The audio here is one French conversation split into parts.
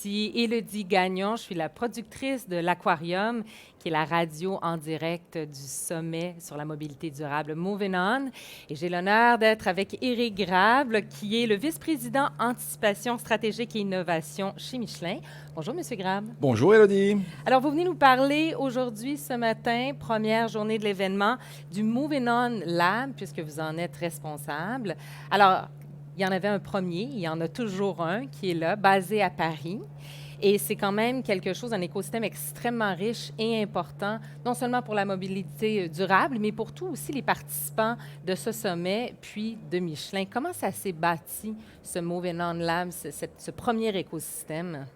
ici Élodie Gagnon. Je suis la productrice de l'Aquarium, qui est la radio en direct du sommet sur la mobilité durable Moving On. Et j'ai l'honneur d'être avec Éric Grable, qui est le vice-président anticipation stratégique et innovation chez Michelin. Bonjour, Monsieur Grable. Bonjour, Élodie. Alors, vous venez nous parler aujourd'hui, ce matin, première journée de l'événement, du Moving On Lab, puisque vous en êtes responsable. Alors, il y en avait un premier, il y en a toujours un qui est là, basé à Paris. Et c'est quand même quelque chose, un écosystème extrêmement riche et important, non seulement pour la mobilité durable, mais pour tous aussi les participants de ce sommet, puis de Michelin. Comment ça s'est bâti, ce Moving On Lab, ce premier écosystème?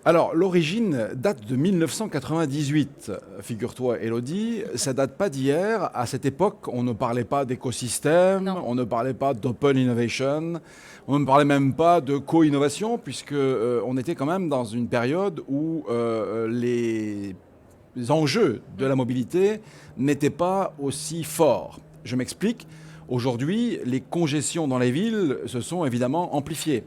Alors, l'origine date de 1998, figure-toi, Élodie. Ça date pas d'hier. À cette époque, on ne parlait pas d'écosystème, Non. on ne parlait pas d'open innovation, on ne parlait même pas de co-innovation, puisque on était quand même dans une période où les enjeux de la mobilité n'étaient pas aussi forts. Je m'explique. Aujourd'hui, les congestions dans les villes se sont évidemment amplifiées.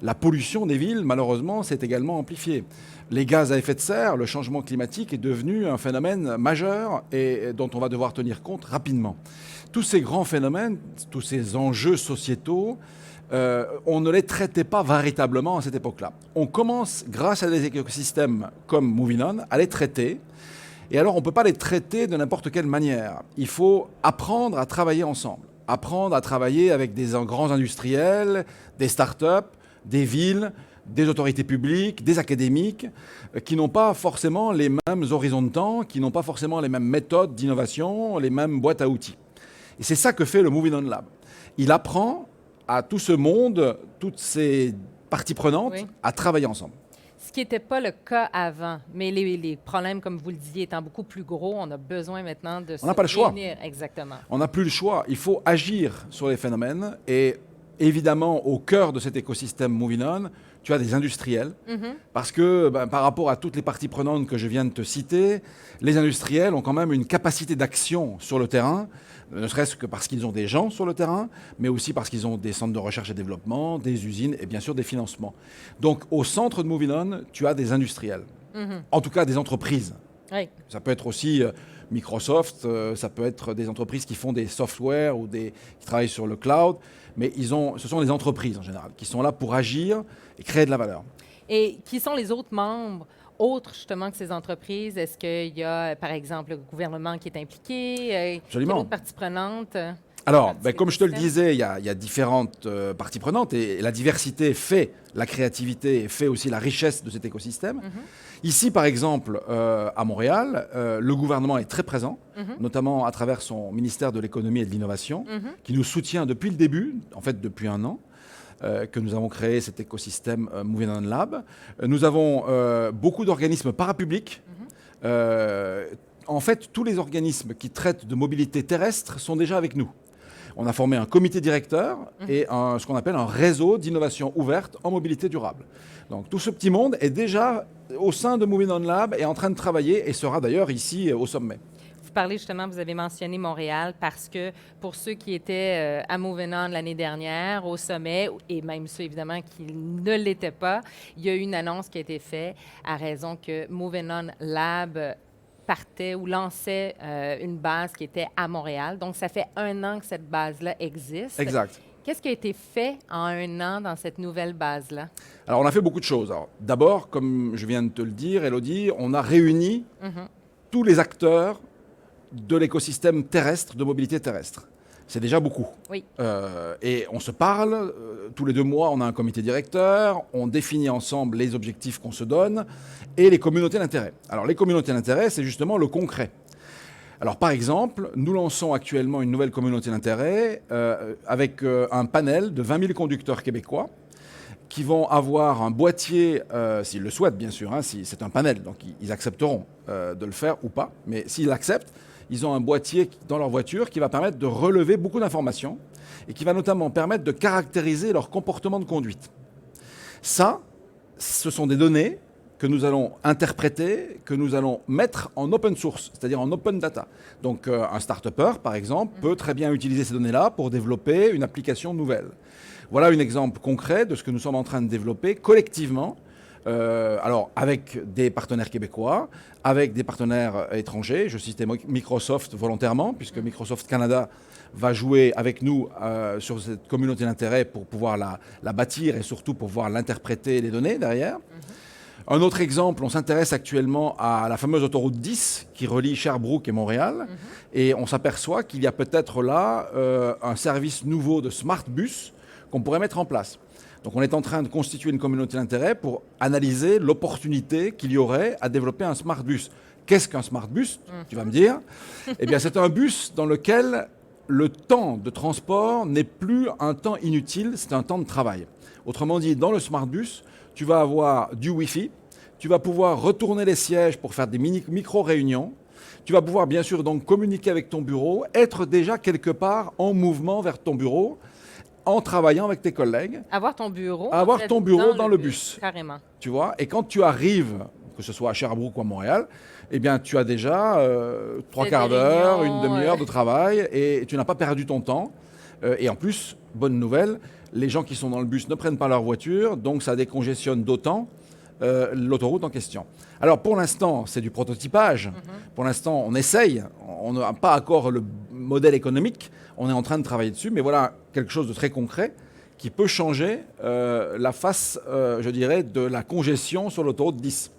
La pollution des villes, malheureusement, s'est également amplifiée. Les gaz à effet de serre, le changement climatique est devenu un phénomène majeur et dont on va devoir tenir compte rapidement. Tous ces grands phénomènes, tous ces enjeux sociétaux, on ne les traitait pas véritablement à cette époque-là. On commence, grâce à des écosystèmes comme Moving On, à les traiter. Et alors, on ne peut pas les traiter de n'importe quelle manière. Il faut apprendre à travailler ensemble, apprendre à travailler avec des grands industriels, des startups, des villes, des autorités publiques, des académiques, qui n'ont pas forcément les mêmes horizons de temps, qui n'ont pas forcément les mêmes méthodes d'innovation, les mêmes boîtes à outils. Et c'est ça que fait le Moving On Lab. Il apprend à tout ce monde, toutes ces parties prenantes, Oui. à travailler ensemble. Ce qui n'était pas le cas avant, mais les problèmes, comme vous le disiez, étant beaucoup plus gros, on a besoin maintenant de se n'a pas le choix. réunir. Exactement. On n'a plus le choix. Il faut agir sur les phénomènes. Et évidemment, au cœur de cet écosystème Moving On, tu as des industriels. Parce que par rapport à toutes les parties prenantes que je viens de te citer, les industriels ont quand même une capacité d'action sur le terrain, ne serait-ce que parce qu'ils ont des gens sur le terrain, mais aussi parce qu'ils ont des centres de recherche et développement, des usines et bien sûr des financements. Donc au centre de Moving On, tu as des industriels. En tout cas des entreprises. Oui. Ça peut être aussi Microsoft, ça peut être des entreprises qui font des softwares ou qui travaillent sur le cloud, mais ce sont des entreprises en général qui sont là pour agir et créer de la valeur. Et qui sont les autres membres, autres justement que ces entreprises? Est-ce qu'il y a, par exemple, le gouvernement qui est impliqué? Absolument. Quelle autre partie prenante? Alors, comme je te le disais, il y a différentes parties prenantes et la diversité fait la créativité et fait aussi la richesse de cet écosystème. Ici, par exemple, à Montréal, le gouvernement est très présent, notamment à travers son ministère de l'économie et de l'innovation, qui nous soutient depuis le début, en fait depuis un an, que nous avons créé cet écosystème Moving On Lab. Nous avons beaucoup d'organismes parapublics. En fait, tous les organismes qui traitent de mobilité terrestre sont déjà avec nous. On a formé un comité directeur et ce qu'on appelle un réseau d'innovation ouverte en mobilité durable. Donc tout ce petit monde est déjà au sein de Moving On Lab et en train de travailler et sera d'ailleurs ici au sommet. Vous parlez justement, vous avez mentionné Montréal parce que pour ceux qui étaient à Moving On l'année dernière, au sommet, et même ceux évidemment qui ne l'étaient pas, il y a eu une annonce qui a été faite à raison que Moving On Lab partait ou lançait une base qui était à Montréal. Donc, ça fait 1 an que cette base-là existe. Exact. Qu'est-ce qui a été fait en 1 an dans cette nouvelle base-là? Alors, on a fait beaucoup de choses. D'abord, comme je viens de te le dire, Élodie, on a réuni tous les acteurs de l'écosystème terrestre, de mobilité terrestre. C'est déjà beaucoup. Oui. Et on se parle, tous les 2 mois, on a un comité directeur, on définit ensemble les objectifs qu'on se donne et les communautés d'intérêt. Alors, les communautés d'intérêt, c'est justement le concret. Alors, par exemple, nous lançons actuellement une nouvelle communauté d'intérêt avec un panel de 20 000 conducteurs québécois qui vont avoir un boîtier, s'ils le souhaitent bien sûr, c'est un panel, donc ils accepteront de le faire ou pas, mais s'ils l'acceptent, ils ont un boîtier dans leur voiture qui va permettre de relever beaucoup d'informations et qui va notamment permettre de caractériser leur comportement de conduite. Ça, ce sont des données que nous allons interpréter, que nous allons mettre en open source, c'est-à-dire en open data. Donc un start-upper, par exemple, peut très bien utiliser ces données-là pour développer une application nouvelle. Voilà un exemple concret de ce que nous sommes en train de développer collectivement Alors, avec des partenaires québécois, avec des partenaires étrangers. Je citais Microsoft volontairement, puisque Microsoft Canada va jouer avec nous sur cette communauté d'intérêt pour pouvoir la bâtir et surtout pour pouvoir l'interpréter et les données derrière. Un autre exemple, on s'intéresse actuellement à la fameuse autoroute 10 qui relie Sherbrooke et Montréal. Et on s'aperçoit qu'il y a peut-être là un service nouveau de Smart Bus qu'on pourrait mettre en place. Donc on est en train de constituer une communauté d'intérêt pour analyser l'opportunité qu'il y aurait à développer un Smart Bus. Qu'est-ce qu'un Smart Bus, tu vas me dire? Eh bien, c'est un bus dans lequel le temps de transport n'est plus un temps inutile, c'est un temps de travail. Autrement dit, dans le Smart Bus, tu vas avoir du Wi-Fi, tu vas pouvoir retourner les sièges pour faire des micro-réunions, tu vas pouvoir bien sûr donc communiquer avec ton bureau, être déjà quelque part en mouvement vers ton bureau, en travaillant avec tes collègues. Avoir ton bureau. Avoir ton bureau dans le bus. Carrément. Tu vois, et quand tu arrives, que ce soit à Sherbrooke ou à Montréal, eh bien tu as déjà 3 quarts d'heure, une demi-heure de travail et tu n'as pas perdu ton temps. Et en plus, bonne nouvelle, les gens qui sont dans le bus ne prennent pas leur voiture, donc ça décongestionne d'autant l'autoroute en question. Alors pour l'instant, c'est du prototypage. Pour l'instant, on essaye. On n'a pas encore le modèle économique. On est en train de travailler dessus, mais voilà quelque chose de très concret qui peut changer la face, je dirais, de la congestion sur l'autoroute 10.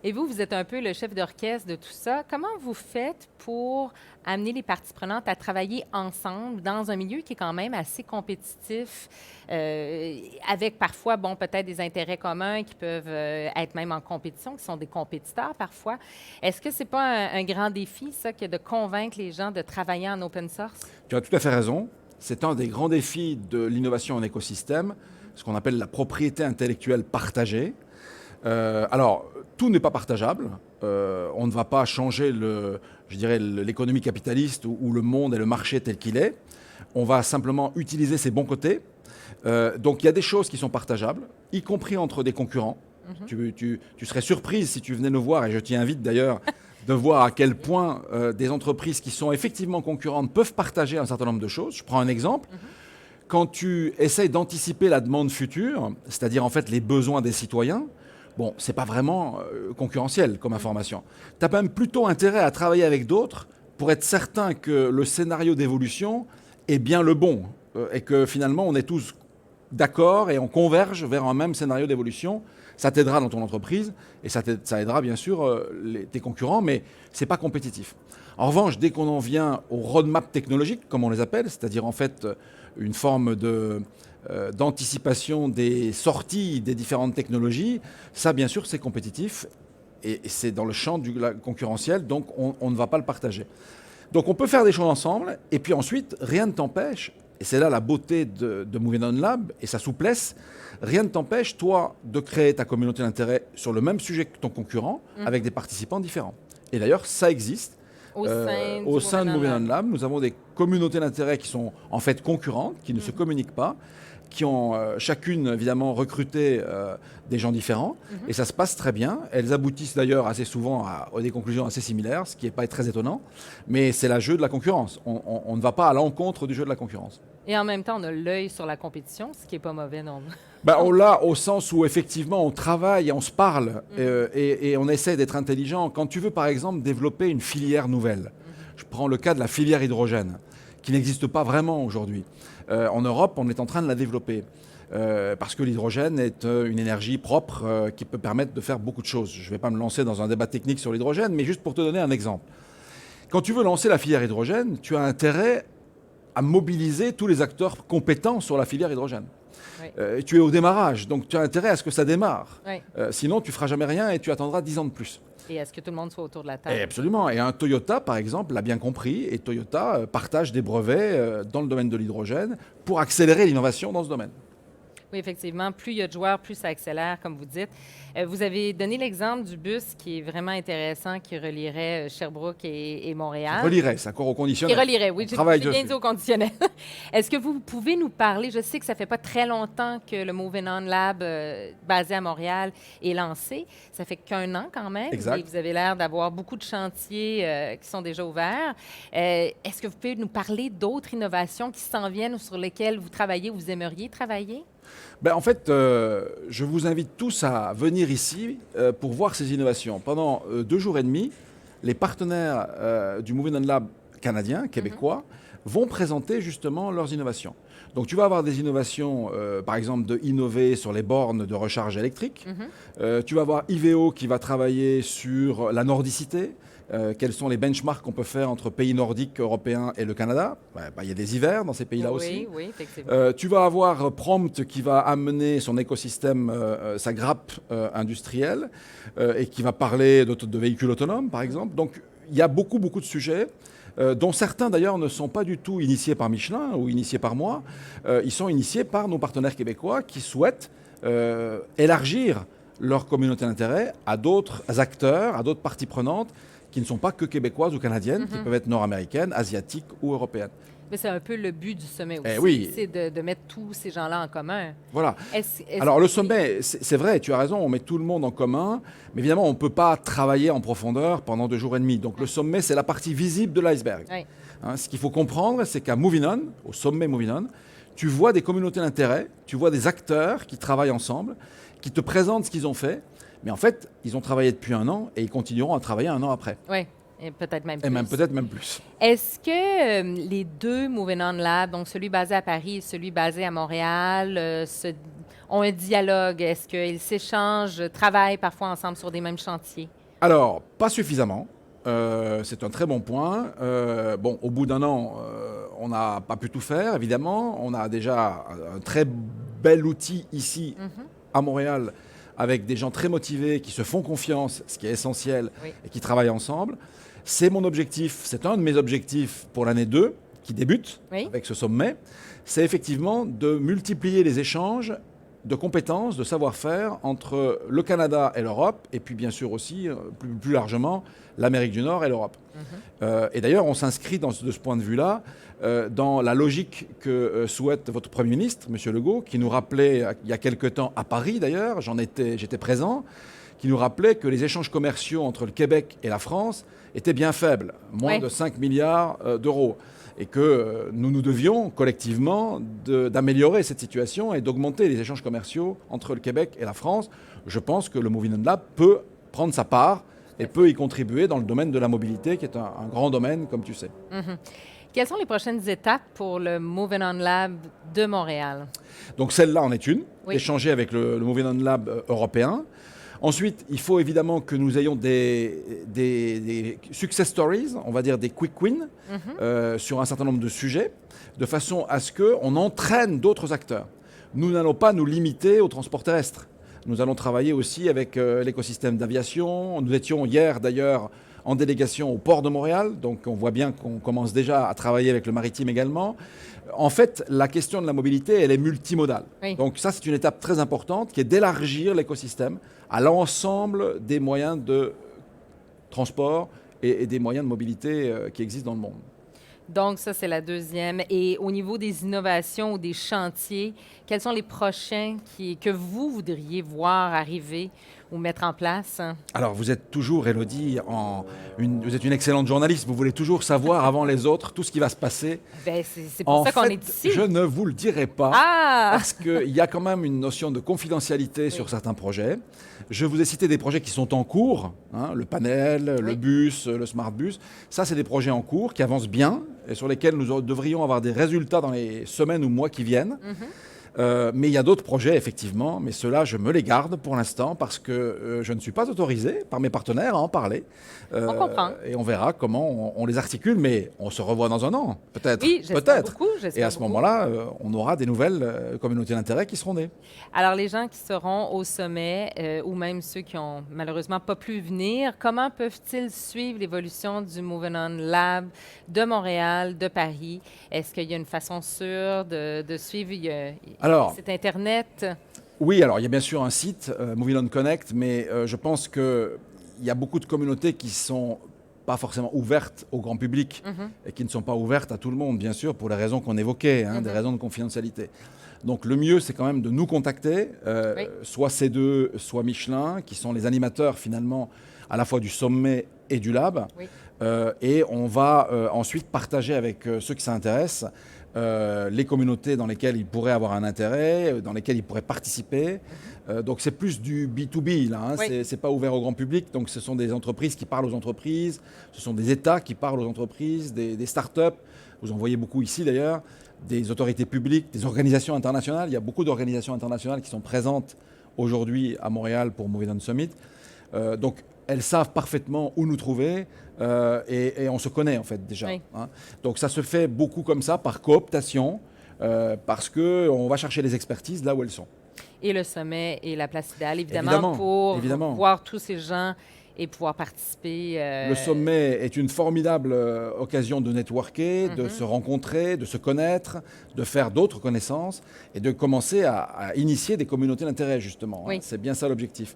Et vous êtes un peu le chef d'orchestre de tout ça. Comment vous faites pour amener les parties prenantes à travailler ensemble dans un milieu qui est quand même assez compétitif, avec parfois, bon, peut-être des intérêts communs qui peuvent être même en compétition, qui sont des compétiteurs parfois. Est-ce que c'est pas un grand défi, ça, que de convaincre les gens de travailler en open source? Tu as tout à fait raison. C'est un des grands défis de l'innovation en écosystème, ce qu'on appelle la propriété intellectuelle partagée. Alors, tout n'est pas partageable. On ne va pas changer l'économie capitaliste ou le monde et le marché tel qu'il est. On va simplement utiliser ses bons côtés. Donc, il y a des choses qui sont partageables, y compris entre des concurrents. Tu serais surprise si tu venais nous voir, et je t'y invite d'ailleurs, de voir à quel point des entreprises qui sont effectivement concurrentes peuvent partager un certain nombre de choses. Je prends un exemple. Quand tu essayes d'anticiper la demande future, c'est-à-dire en fait les besoins des citoyens, bon, ce n'est pas vraiment concurrentiel comme information. Tu as même plutôt intérêt à travailler avec d'autres pour être certain que le scénario d'évolution est bien le bon et que finalement on est tous d'accord et on converge vers un même scénario d'évolution. Ça t'aidera dans ton entreprise et ça aidera bien sûr tes concurrents, mais ce n'est pas compétitif. En revanche, dès qu'on en vient aux roadmaps technologiques, comme on les appelle, c'est-à-dire en fait une forme d'anticipation des sorties des différentes technologies, ça bien sûr c'est compétitif et c'est dans le champ du concurrentiel, donc on ne va pas le partager. Donc on peut faire des choses ensemble et puis ensuite rien ne t'empêche, et c'est là la beauté de Moving On Lab et sa souplesse, rien ne t'empêche toi de créer ta communauté d'intérêt sur le même sujet que ton concurrent avec des participants différents. Et d'ailleurs ça existe. Au sein de Moving On Lab, nous avons des communautés d'intérêt qui sont en fait concurrentes, qui ne se communiquent pas, qui ont chacune évidemment recruté des gens différents et ça se passe très bien. Elles aboutissent d'ailleurs assez souvent à des conclusions assez similaires, ce qui n'est pas très étonnant, mais c'est le jeu de la concurrence. On ne va pas à l'encontre du jeu de la concurrence. Et en même temps, on a l'œil sur la compétition, ce qui n'est pas mauvais non. On l'a au sens où effectivement on travaille et on se parle et on essaie d'être intelligent. Quand tu veux par exemple développer une filière nouvelle, je prends le cas de la filière hydrogène, qui n'existe pas vraiment aujourd'hui. En Europe, on est en train de la développer parce que l'hydrogène est une énergie propre qui peut permettre de faire beaucoup de choses. Je ne vais pas me lancer dans un débat technique sur l'hydrogène, mais juste pour te donner un exemple. Quand tu veux lancer la filière hydrogène, tu as intérêt à mobiliser tous les acteurs compétents sur la filière hydrogène. Oui. Tu es au démarrage, donc tu as intérêt à ce que ça démarre. Oui. Sinon, tu ne feras jamais rien et tu attendras 10 ans de plus. Et est-ce que tout le monde soit autour de la table? Et absolument. Et un Toyota, par exemple, l'a bien compris. Et Toyota partage des brevets dans le domaine de l'hydrogène pour accélérer l'innovation dans ce domaine. Oui, effectivement. Plus il y a de joueurs, plus ça accélère, comme vous dites. Vous avez donné l'exemple du bus qui est vraiment intéressant, qui relierait Sherbrooke et Montréal. Qui relierait, c'est encore au conditionnel. Qui relierait, oui. J'ai bien dit au conditionnel. Est-ce que vous pouvez nous parler, je sais que ça ne fait pas très longtemps que le Moving On Lab, basé à Montréal, est lancé. Ça fait qu'1 an quand même. Exact. Et vous avez l'air d'avoir beaucoup de chantiers qui sont déjà ouverts. Est-ce que vous pouvez nous parler d'autres innovations qui s'en viennent ou sur lesquelles vous travaillez ou vous aimeriez travailler? Ben, en fait, je vous invite tous à venir ici pour voir ces innovations. Pendant 2 jours et demi, les partenaires du Moving On Lab canadien, québécois, vont présenter justement leurs innovations. Donc tu vas avoir des innovations, par exemple, de innover sur les bornes de recharge électrique. Tu vas avoir IVEO qui va travailler sur la nordicité. Quels sont les benchmarks qu'on peut faire entre pays nordiques, européens et le Canada. Il y a des hivers dans ces pays-là aussi. Oui, effectivement. Tu vas avoir Prompt qui va amener son écosystème, sa grappe industrielle, et qui va parler de véhicules autonomes, par exemple. Donc, il y a beaucoup de sujets, dont certains d'ailleurs ne sont pas du tout initiés par Michelin ou initiés par moi. Ils sont initiés par nos partenaires québécois qui souhaitent élargir leur communauté d'intérêt à d'autres acteurs, à d'autres parties prenantes, qui ne sont pas que québécoises ou canadiennes, qui peuvent être nord-américaines, asiatiques ou européennes. Mais c'est un peu le but du sommet aussi, oui. c'est de mettre tous ces gens-là en commun. Voilà. Alors le sommet, c'est vrai, tu as raison, on met tout le monde en commun, mais évidemment, on ne peut pas travailler en profondeur pendant 2 jours et demi. Donc le sommet, c'est la partie visible de l'iceberg. Oui. Ce qu'il faut comprendre, c'est qu'à Moving On, au sommet Moving On, tu vois des communautés d'intérêt, tu vois des acteurs qui travaillent ensemble, qui te présentent ce qu'ils ont fait. Mais en fait, ils ont travaillé depuis 1 an et ils continueront à travailler 1 an après. Oui, et peut-être même plus. Et peut-être même plus. Est-ce que les 2 Moving On Lab, donc celui basé à Paris et celui basé à Montréal, ont un dialogue? Est-ce qu'ils s'échangent, travaillent parfois ensemble sur des mêmes chantiers? Alors, pas suffisamment. C'est un très bon point. Au bout d'1 an, on n'a pas pu tout faire, évidemment. On a déjà un très bel outil ici, à Montréal, avec des gens très motivés qui se font confiance, ce qui est essentiel, et qui travaillent ensemble. C'est mon objectif, c'est un de mes objectifs pour l'année 2, qui débute avec ce sommet. C'est effectivement de multiplier les échanges de compétences, de savoir-faire entre le Canada et l'Europe, et puis bien sûr aussi, plus largement, l'Amérique du Nord et l'Europe. Et d'ailleurs, on s'inscrit de ce point de vue-là dans la logique que souhaite votre Premier ministre, M. Legault, qui nous rappelait il y a quelque temps, à Paris d'ailleurs, j'étais présent, qui nous rappelait que les échanges commerciaux entre le Québec et la France étaient bien faibles, moins de 5 milliards d'euros. Et que nous devions collectivement d'améliorer cette situation et d'augmenter les échanges commerciaux entre le Québec et la France. Je pense que le Moving On Lab peut prendre sa part et peut y contribuer dans le domaine de la mobilité, qui est un grand domaine, comme tu sais. Quelles sont les prochaines étapes pour le Moving On Lab de Montréal? Donc celle-là en est une, échanger avec le Moving On Lab européen. Ensuite, il faut évidemment que nous ayons des success stories, on va dire des quick wins, sur un certain nombre de sujets, de façon à ce qu'on entraîne d'autres acteurs. Nous n'allons pas nous limiter au transport terrestre. Nous allons travailler aussi avec l'écosystème d'aviation. Nous étions hier d'ailleurs en délégation au port de Montréal, donc on voit bien qu'on commence déjà à travailler avec le maritime également. En fait, la question de la mobilité, elle est multimodale. Donc ça, c'est une étape très importante qui est d'élargir l'écosystème à l'ensemble des moyens de transport et des moyens de mobilité qui existent dans le monde. Donc ça, c'est la deuxième. Et au niveau des innovations ou des chantiers, quels sont les prochains que vous voudriez voir arriver ou mettre en place? Alors, vous êtes toujours, Élodie, vous êtes une excellente journaliste. Vous voulez toujours savoir avant les autres tout ce qui va se passer. Ben, c'est pour ça qu'on est ici. Je ne vous le dirai pas, parce qu'il y a quand même une notion de confidentialité sur certains projets. Je vous ai cité des projets qui sont en cours, le panel, le bus, le smart bus. Ça, c'est des projets en cours qui avancent bien et sur lesquels nous devrions avoir des résultats dans les semaines ou mois qui viennent. Mais il y a d'autres projets, effectivement, mais ceux-là, je me les garde pour l'instant parce que je ne suis pas autorisé par mes partenaires à en parler. On comprend. Et on verra comment on les articule, mais on se revoit dans 1 an, peut-être. Oui, j'espère beaucoup. Et à ce moment-là, on aura des nouvelles communautés d'intérêt qui seront nées. Alors, les gens qui seront au sommet, ou même ceux qui ont malheureusement pas pu venir, comment peuvent-ils suivre l'évolution du Moving On Lab de Montréal, de Paris? Est-ce qu'il y a une façon sûre de suivre? Alors, site Internet? Oui, alors il y a bien sûr un site, Moving On Connect, mais je pense qu'il y a beaucoup de communautés qui ne sont pas forcément ouvertes au grand public et qui ne sont pas ouvertes à tout le monde, bien sûr, pour les raisons qu'on évoquait, des raisons de confidentialité. Donc le mieux, c'est quand même de nous contacter, soit C2, soit Michelin, qui sont les animateurs finalement à la fois du sommet et du lab. Et on va ensuite partager avec ceux qui s'intéressent les communautés dans lesquelles ils pourraient avoir un intérêt, dans lesquelles ils pourraient participer. Donc c'est plus du B2B, là, hein. Oui. C'est pas ouvert au grand public. Donc ce sont des entreprises qui parlent aux entreprises, ce sont des États qui parlent aux entreprises, des startups. Vous en voyez beaucoup ici d'ailleurs, des autorités publiques, des organisations internationales. Il y a beaucoup d'organisations internationales qui sont présentes aujourd'hui à Montréal pour Moving On Summit. Donc elles savent parfaitement où nous trouver et on se connaît en fait déjà. Oui. Hein. Donc ça se fait beaucoup comme ça, par cooptation, parce qu'on va chercher les expertises là où elles sont. Et le sommet est la place idéale, évidemment, Évidemment, pour évidemment. voir tous ces gens et pouvoir participer. Le sommet est une formidable occasion de networker, de se rencontrer, de se connaître, de faire d'autres connaissances et de commencer à initier des communautés d'intérêt, justement. Oui. Hein. C'est bien ça l'objectif.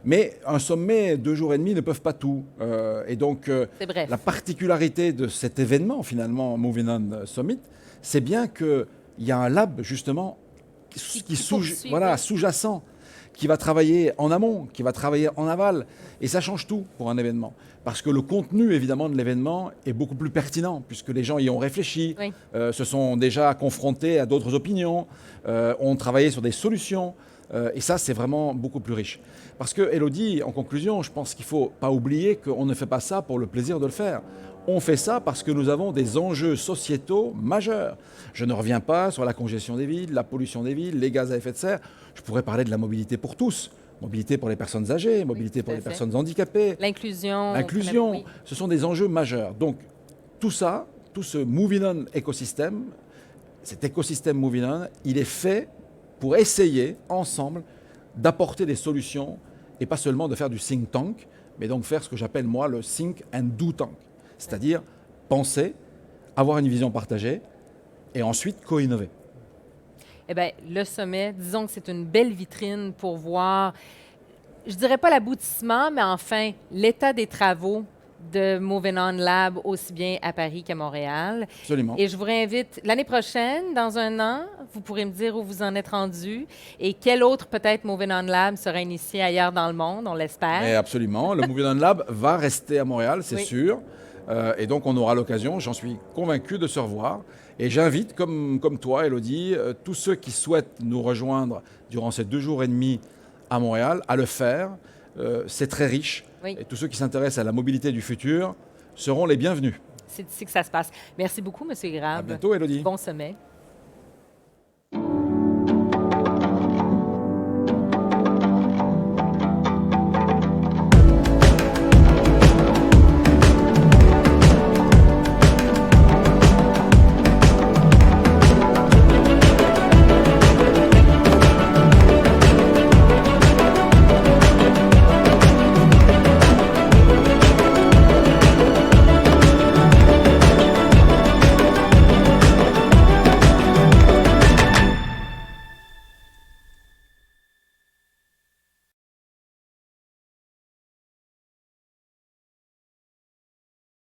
Mais un sommet, 2 jours et demi, ne peuvent pas tout. Et donc, C'est bref. la particularité de cet événement, finalement, Moving On Summit, c'est bien qu'il y a un lab, justement, Qui poursuit, voilà, oui. sous-jacent, qui va travailler en amont, qui va travailler en aval. Et ça change tout pour un événement. Parce que le contenu, évidemment, de l'événement est beaucoup plus pertinent, puisque les gens y ont réfléchi, Oui. se sont déjà confrontés à d'autres opinions, ont travaillé sur des solutions. Et ça, c'est vraiment beaucoup plus riche. Parce que, Élodie, en conclusion, je pense qu'il ne faut pas oublier qu'on ne fait pas ça pour le plaisir de le faire. On fait ça parce que nous avons des enjeux sociétaux majeurs. Je ne reviens pas sur la congestion des villes, la pollution des villes, les gaz à effet de serre. Je pourrais parler de la mobilité pour tous. Mobilité pour les personnes âgées, mobilité tout pour à les fait. personnes handicapées. L'inclusion. L'inclusion, Oui. ce sont des enjeux majeurs. Donc, tout ça, tout ce Moving On écosystème, cet écosystème Moving On, il est fait pour essayer, ensemble, d'apporter des solutions et pas seulement de faire du think tank, mais donc faire ce que j'appelle, moi, le think and do tank. C'est-à-dire penser, avoir une vision partagée et ensuite co-innover. Eh bien, le sommet, disons que c'est une belle vitrine pour voir, je dirais pas l'aboutissement, mais enfin, l'état des travaux de Moving On Lab, aussi bien à Paris qu'à Montréal. Absolument. Et je vous réinvite l'année prochaine, dans un an, vous pourrez me dire où vous en êtes rendu et quel autre peut-être Moving On Lab sera initié ailleurs dans le monde, on l'espère. Et absolument. Le Moving On Lab va rester à Montréal, c'est Oui. sûr. Et donc, on aura l'occasion, j'en suis convaincu, de se revoir. Et j'invite, comme toi, Élodie, tous ceux qui souhaitent nous rejoindre durant ces 2 jours et demi à Montréal, à le faire. C'est très riche. Oui. Et tous ceux qui s'intéressent à la mobilité du futur seront les bienvenus. C'est ici que ça se passe. Merci beaucoup, M. À Grab. bientôt, Élodie. Bon sommet.